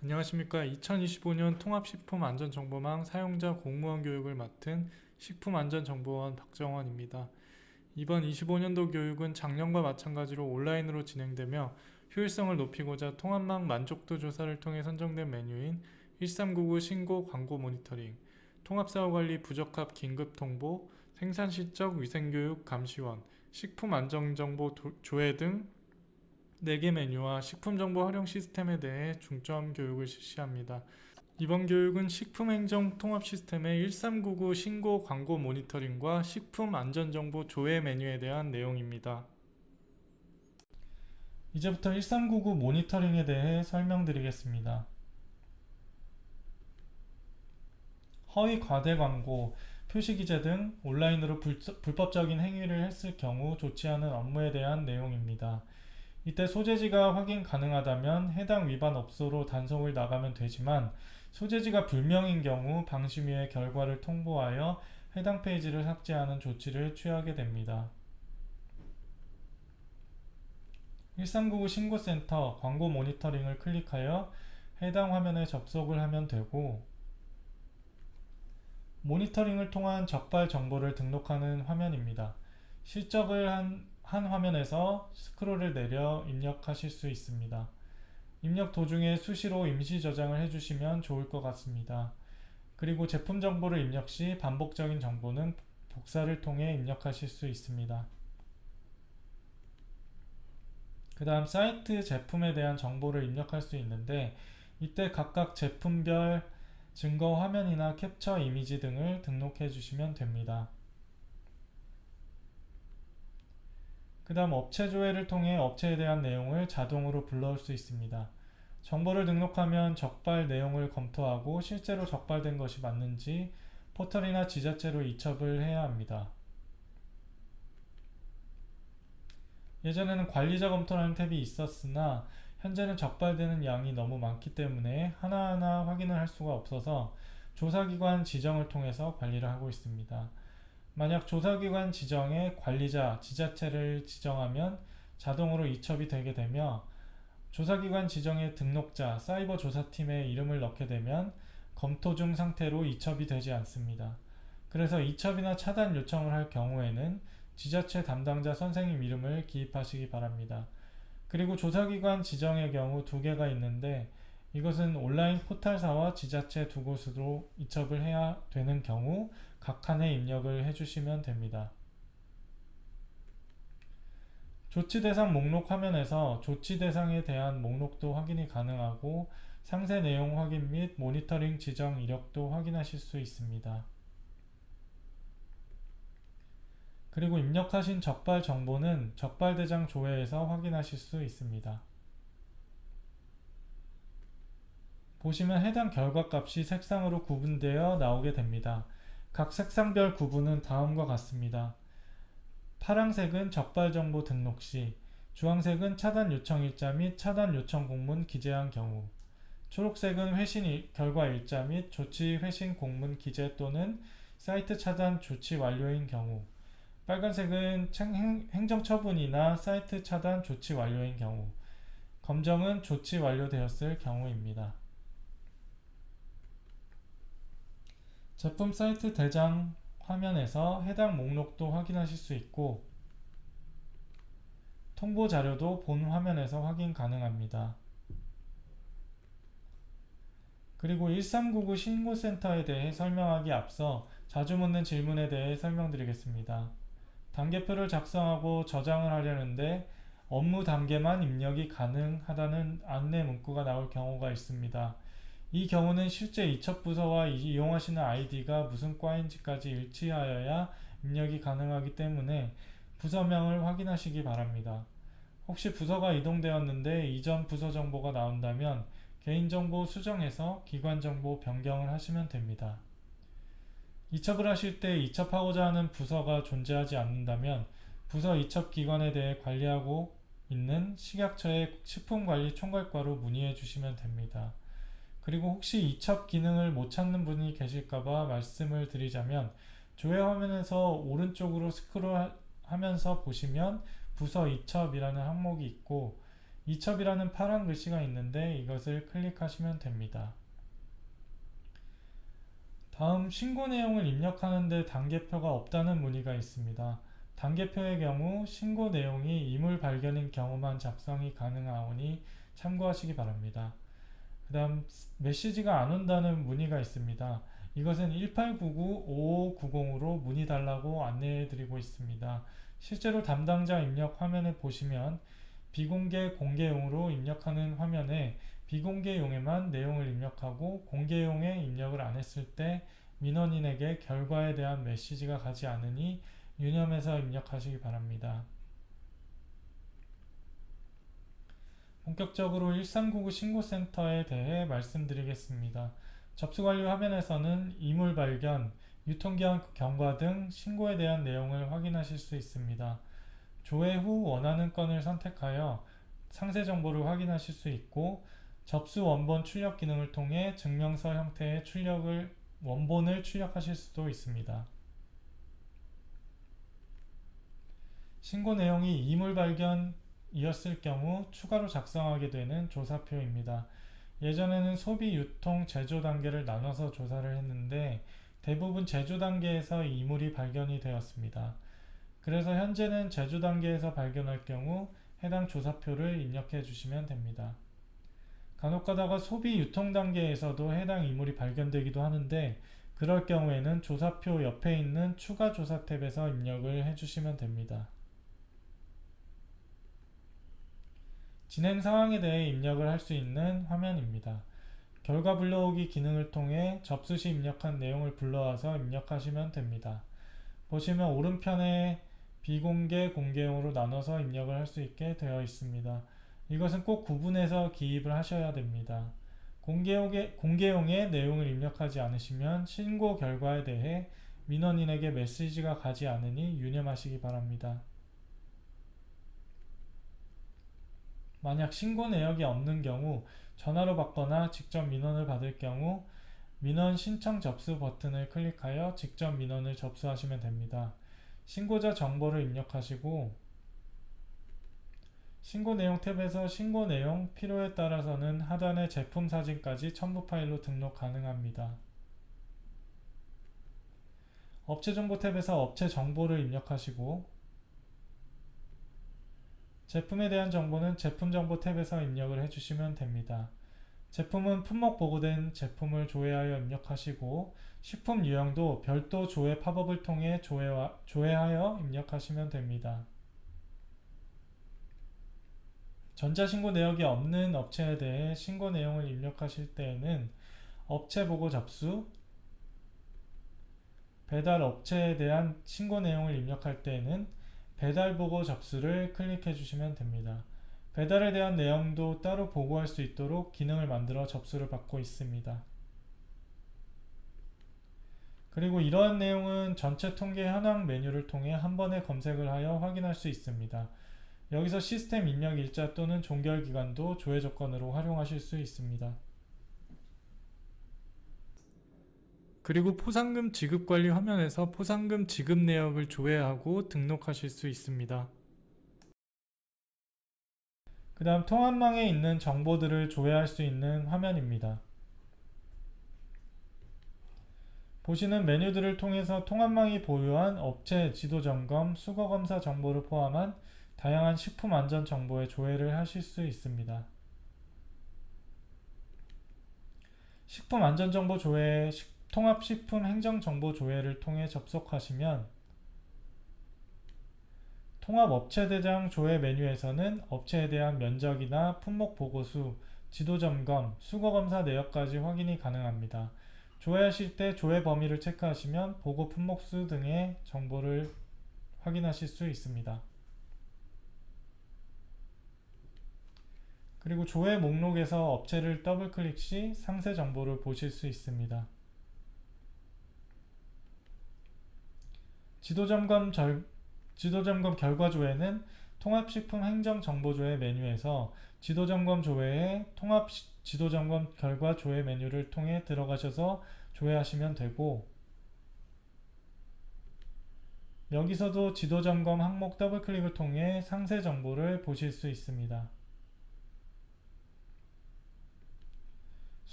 안녕하십니까. 2025년 통합식품안전정보망 사용자 공무원 교육을 맡은 식품안전정보원 박정원입니다. 이번 25년도 교육은 작년과 마찬가지로 온라인으로 진행되며 효율성을 높이고자 통합망 만족도 조사를 통해 선정된 메뉴인 1399 신고 광고 모니터링, 통합사고관리 부적합 긴급통보, 생산시적 위생교육 감시원, 식품안전정보 조회 등 4개 메뉴와 식품정보 활용 시스템에 대해 중점 교육을 실시합니다. 이번 교육은 식품행정 통합 시스템의 1399 신고 광고 모니터링과 식품 안전정보 조회 메뉴에 대한 내용입니다. 이제부터 1399 모니터링에 대해 설명드리겠습니다. 허위 과대 광고, 표시 기재 등 온라인으로 불법적인 행위를 했을 경우 조치하는 업무에 대한 내용입니다. 이때 소재지가 확인 가능하다면 해당 위반 업소로 단속을 나가면 되지만 소재지가 불명인 경우 방심위에 결과를 통보하여 해당 페이지를 삭제하는 조치를 취하게 됩니다. 1399 신고센터 광고 모니터링을 클릭하여 해당 화면에 접속을 하면 되고, 모니터링을 통한 적발 정보를 등록하는 화면입니다. 실적을 한 화면에서 스크롤을 내려 입력하실 수 있습니다. 입력 도중에 수시로 임시 저장을 해주시면 좋을 것 같습니다. 그리고 제품 정보를 입력 시 반복적인 정보는 복사를 통해 입력하실 수 있습니다. 그 다음 사이트 제품에 대한 정보를 입력할 수 있는데, 이때 각각 제품별 증거 화면이나 캡처 이미지 등을 등록해 주시면 됩니다. 그 다음 업체 조회를 통해 업체에 대한 내용을 자동으로 불러올 수 있습니다. 정보를 등록하면 적발 내용을 검토하고 실제로 적발된 것이 맞는지 포털이나 지자체로 이첩을 해야 합니다. 예전에는 관리자 검토라는 탭이 있었으나 현재는 적발되는 양이 너무 많기 때문에 하나하나 확인을 할 수가 없어서 조사기관 지정을 통해서 관리를 하고 있습니다. 만약 조사기관 지정에 관리자, 지자체를 지정하면 자동으로 이첩이 되게 되며, 조사기관 지정의 등록자, 사이버 조사팀의 이름을 넣게 되면 검토 중 상태로 이첩이 되지 않습니다. 그래서 이첩이나 차단 요청을 할 경우에는 지자체 담당자 선생님 이름을 기입하시기 바랍니다. 그리고 조사기관 지정의 경우 2개가 있는데, 이것은 온라인 포털사와 지자체 2곳으로 이첩을 해야 되는 경우 각 칸에 입력을 해주시면 됩니다. 조치 대상 목록 화면에서 조치 대상에 대한 목록도 확인이 가능하고 상세 내용 확인 및 모니터링 지정 이력도 확인하실 수 있습니다. 그리고 입력하신 적발 정보는 적발 대상 조회에서 확인하실 수 있습니다. 보시면 해당 결과값이 색상으로 구분되어 나오게 됩니다. 각 색상별 구분은 다음과 같습니다. 파란색은 적발 정보 등록 시, 주황색은 차단 요청 일자 및 차단 요청 공문 기재한 경우, 초록색은 회신 결과 일자 및 조치 회신 공문 기재 또는 사이트 차단 조치 완료인 경우, 빨간색은 행정처분이나 사이트 차단 조치 완료인 경우, 검정은 조치 완료되었을 경우입니다. 제품 사이트 대장 화면에서 해당 목록도 확인하실 수 있고, 통보 자료도 본 화면에서 확인 가능합니다. 그리고 1399 신고센터에 대해 설명하기 앞서 자주 묻는 질문에 대해 설명드리겠습니다. 단계표를 작성하고 저장을 하려는데 업무 단계만 입력이 가능하다는 안내 문구가 나올 경우가 있습니다. 이 경우는 실제 이첩 부서와 이용하시는 아이디가 무슨 과인지까지 일치하여야 입력이 가능하기 때문에 부서명을 확인하시기 바랍니다. 혹시 부서가 이동되었는데 이전 부서 정보가 나온다면 개인정보 수정해서 기관정보 변경을 하시면 됩니다. 이첩을 하실 때 이첩하고자 하는 부서가 존재하지 않는다면 부서 이첩 기관에 대해 관리하고 있는 식약처의 식품관리총괄과로 문의해 주시면 됩니다. 그리고 혹시 이첩 기능을 못 찾는 분이 계실까봐 말씀을 드리자면, 조회 화면에서 오른쪽으로 스크롤 하면서 보시면 부서 이첩이라는 항목이 있고, 이첩이라는 파란 글씨가 있는데 이것을 클릭하시면 됩니다. 다음 신고 내용을 입력하는데 단계표가 없다는 문의가 있습니다. 단계표의 경우 신고 내용이 이물 발견인 경우만 작성이 가능하오니 참고하시기 바랍니다. 그 다음 메시지가 안 온다는 문의가 있습니다. 이것은 1899-5590으로 문의 달라고 안내해 드리고 있습니다. 실제로 담당자 입력 화면에 보시면 비공개 공개용으로 입력하는 화면에 비공개용에만 내용을 입력하고 공개용에 입력을 안 했을 때 민원인에게 결과에 대한 메시지가 가지 않으니 유념해서 입력하시기 바랍니다. 본격적으로 1399 신고센터에 대해 말씀드리겠습니다. 접수관리 화면에서는 이물 발견, 유통기한 경과 등 신고에 대한 내용을 확인하실 수 있습니다. 조회 후 원하는 건을 선택하여 상세 정보를 확인하실 수 있고 접수 원본 출력 기능을 통해 증명서 형태의 원본을 출력하실 수도 있습니다. 신고 내용이 이물 발견이었을 경우 추가로 작성하게 되는 조사표입니다. 예전에는 소비, 유통, 제조 단계를 나눠서 조사를 했는데 대부분 제조 단계에서 이물이 발견이 되었습니다. 그래서 현재는 제조 단계에서 발견할 경우 해당 조사표를 입력해 주시면 됩니다. 간혹가다가 소비, 유통 단계에서도 해당 이물이 발견되기도 하는데 그럴 경우에는 조사표 옆에 있는 추가 조사 탭에서 입력을 해주시면 됩니다. 진행 상황에 대해 입력을 할 수 있는 화면입니다. 결과 불러오기 기능을 통해 접수 시 입력한 내용을 불러와서 입력하시면 됩니다. 보시면 오른편에 비공개, 공개용으로 나눠서 입력을 할 수 있게 되어 있습니다. 이것은 꼭 구분해서 기입을 하셔야 됩니다. 공개용의 내용을 입력하지 않으시면 신고 결과에 대해 민원인에게 메시지가 가지 않으니 유념하시기 바랍니다. 만약 신고 내역이 없는 경우 전화로 받거나 직접 민원을 받을 경우 민원 신청 접수 버튼을 클릭하여 직접 민원을 접수하시면 됩니다. 신고자 정보를 입력하시고 신고 내용 탭에서 신고 내용 필요에 따라서는 하단의 제품 사진까지 첨부 파일로 등록 가능합니다. 업체 정보 탭에서 업체 정보를 입력하시고 제품에 대한 정보는 제품 정보 탭에서 입력을 해주시면 됩니다. 제품은 품목 보고된 제품을 조회하여 입력하시고 식품 유형도 별도 조회 팝업을 통해 조회하여 입력하시면 됩니다. 전자신고 내역이 없는 업체에 대해 신고 내용을 입력하실 때에는 업체 보고 접수, 배달 업체에 대한 신고 내용을 입력할 때에는 배달 보고 접수를 클릭해 주시면 됩니다. 배달에 대한 내용도 따로 보고할 수 있도록 기능을 만들어 접수를 받고 있습니다. 그리고 이러한 내용은 전체 통계 현황 메뉴를 통해 한 번에 검색을 하여 확인할 수 있습니다. 여기서 시스템 입력 일자 또는 종결기간도 조회 조건으로 활용하실 수 있습니다. 그리고 포상금 지급 관리 화면에서 포상금 지급 내역을 조회하고 등록하실 수 있습니다. 그 다음 통합망에 있는 정보들을 조회할 수 있는 화면입니다. 보시는 메뉴들을 통해서 통합망이 보유한 업체 지도점검, 수거검사 정보를 포함한 다양한 식품 안전 정보의 조회를 하실 수 있습니다. 식품 안전 정보 조회에 통합식품 행정정보 조회를 통해 접속하시면 통합업체대장 조회 메뉴에서는 업체에 대한 면적이나 품목 보고수, 지도점검, 수거검사 내역까지 확인이 가능합니다. 조회하실 때 조회 범위를 체크하시면 보고 품목수 등의 정보를 확인하실 수 있습니다. 그리고 조회 목록에서 업체를 더블클릭 시 상세 정보를 보실 수 있습니다. 지도점검 결과 조회는 통합식품 행정정보조회 메뉴에서 지도점검 조회에 통합 지도점검 결과 조회 메뉴를 통해 들어가셔서 조회하시면 되고 여기서도 지도점검 항목 더블클릭을 통해 상세 정보를 보실 수 있습니다.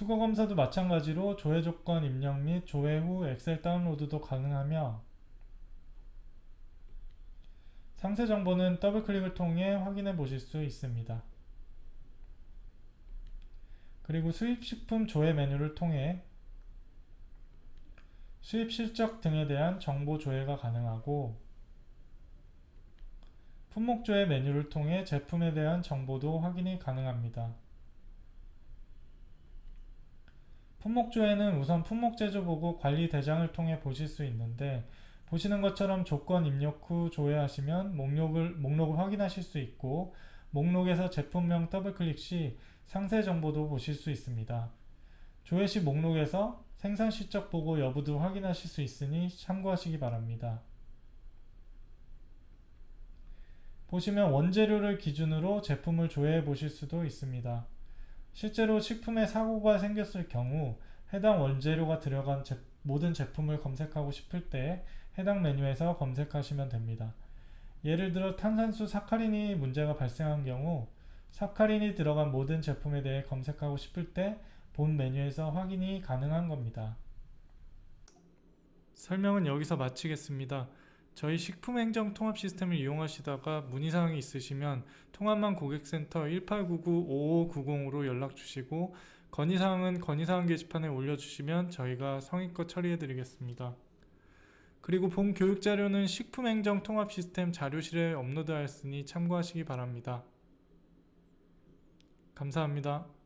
수거 검사도 마찬가지로 조회 조건 입력 및 조회 후 엑셀 다운로드도 가능하며 상세 정보는 더블 클릭을 통해 확인해 보실 수 있습니다. 그리고 수입식품 조회 메뉴를 통해 수입 실적 등에 대한 정보 조회가 가능하고 품목 조회 메뉴를 통해 제품에 대한 정보도 확인이 가능합니다. 품목 조회는 우선 품목 제조 보고 관리 대장을 통해 보실 수 있는데 보시는 것처럼 조건 입력 후 조회하시면 목록을 확인하실 수 있고 목록에서 제품명 더블 클릭 시 상세 정보도 보실 수 있습니다. 조회 시 목록에서 생산 실적 보고 여부도 확인하실 수 있으니 참고하시기 바랍니다. 보시면 원재료를 기준으로 제품을 조회해 보실 수도 있습니다. 실제로 식품에 사고가 생겼을 경우 해당 원재료가 들어간 모든 제품을 검색하고 싶을 때 해당 메뉴에서 검색하시면 됩니다. 예를 들어 탄산수 사카린이 문제가 발생한 경우 사카린이 들어간 모든 제품에 대해 검색하고 싶을 때 본 메뉴에서 확인이 가능한 겁니다. 설명은 여기서 마치겠습니다. 저희 식품행정 통합 시스템을 이용하시다가 문의사항이 있으시면 통합만 고객센터 1899-5590으로 연락 주시고 건의사항은 건의사항 게시판에 올려주시면 저희가 성의껏 처리해 드리겠습니다. 그리고 본 교육자료는 식품행정 통합 시스템 자료실에 업로드하였으니 참고하시기 바랍니다. 감사합니다.